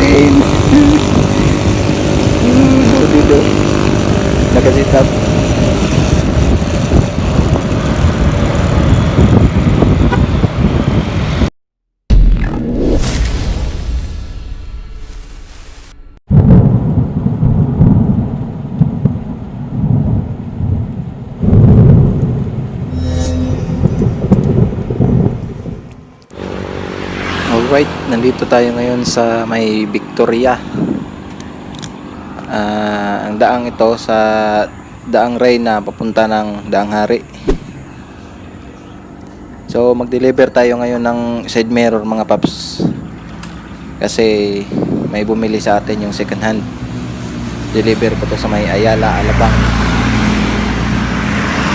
hangin. Dito. Nakasit up. Alright, nandito tayo ngayon sa may Victoria. Ang daang ito sa Daang Reyna papunta ng Daang Hari. So mag-deliver tayo ngayon ng side mirror mga paps. Kasi may bumili sa atin yung second hand. Deliver ko to sa may Ayala, Alabang.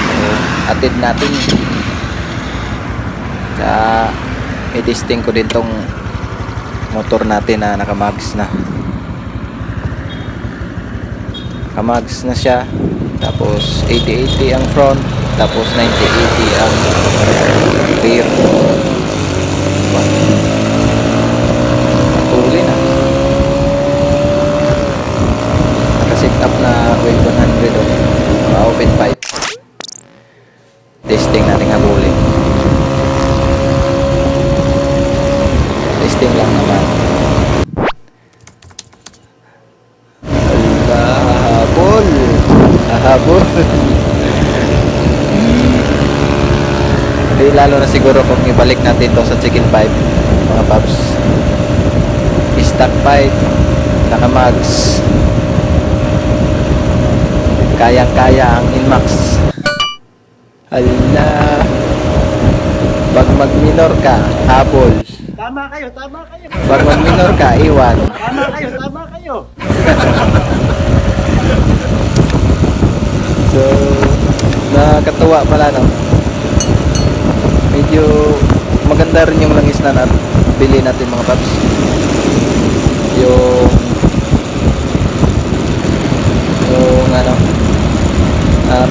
So, atid natin. I-testing ko din tong motor natin na nakamags na. Nakamags na siya. Tapos 80-80 ang front. Tapos 90-80 ang rear. Patuloy na. Nakaset up na wave 100 open pipe. Testing natin habulin. Testing lang naman. Habol. Habol. Hindi, lalo na siguro kung ibalik natin to sa chicken pipe mga paps. Stock pipe, nakamags, kayang-kaya ang Inmax. Hala, pag mag-minor ka, habol. Tama kayo, tama kayo. Pag mag-minor ka, iwan. Tama kayo, tama kayo. So, nakakatuwa pala, no? Medyo maganda rin yung langis na bili natin mga paps. Yung ano,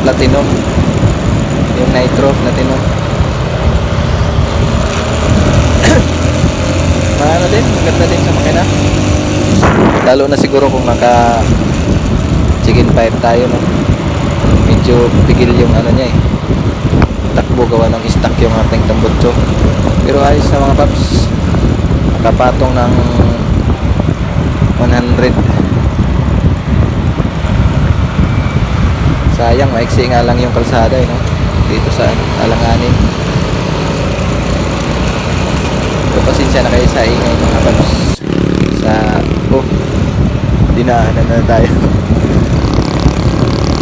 platinum. Yung nitro platinum. Ano din, maganda din sa makina. Lalo na siguro kung naka chicken pipe tayo, no? Medyo pigil yung ano niya eh. Takbo gawa ng stock yung ating tambutso. Pero ayos na mga paps. Nakapatong ng 100. Sayang, maiksi nga lang yung kalsada eh, no? Dito sa Alanganin. So, pasensya na kayo sa ingay mga paps. Dinaanan na tayo.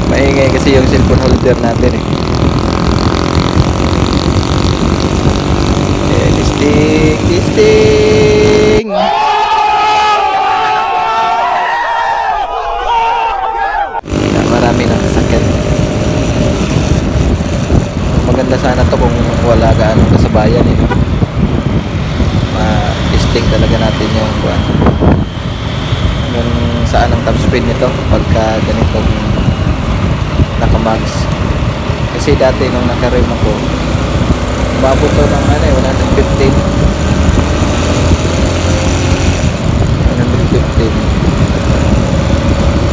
Maingay kasi yung cellphone holder natin eh. Listing! Marami nang sasakyan. Maganda sana to kung wala gaano kasabayan eh. Ma-listing talaga natin yung kung saan ang top speed nito pagka ganitong nakamags. Kasi dati nung naka-rim ako, umabot to ng 115.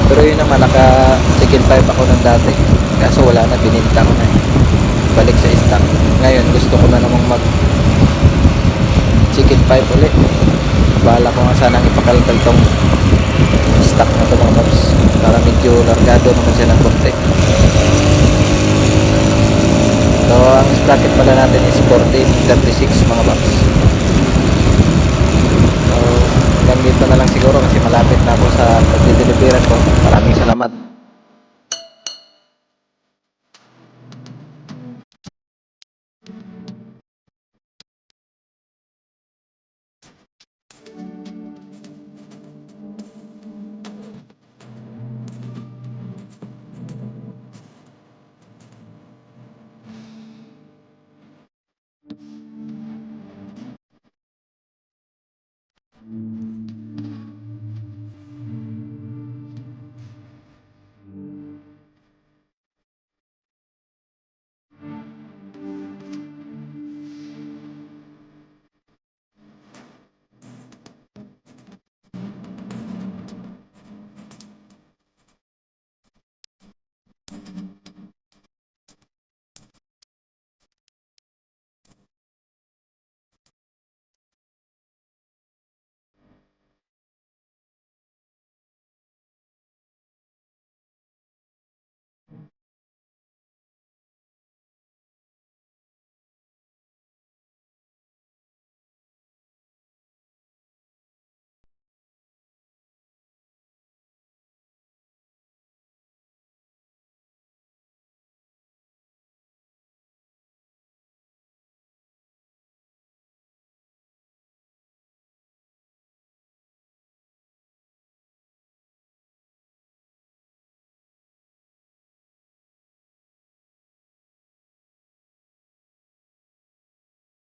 Pero yun naman, naka chicken pipe ako ng dati. Kaso wala na, bininta ko na. Balik sa stock. Ngayon gusto ko na namang mag chicken pipe ulit. Bahala ko nga sanang ipakalkal tong stock na ito mga paps. Para medyo largado naman siya ng konti. So ang sprocket pala natin is 1436 mga paps. So hanggang dito na lang siguro kasi malapit na ako sa pagdideliveran ko. Maraming salamat.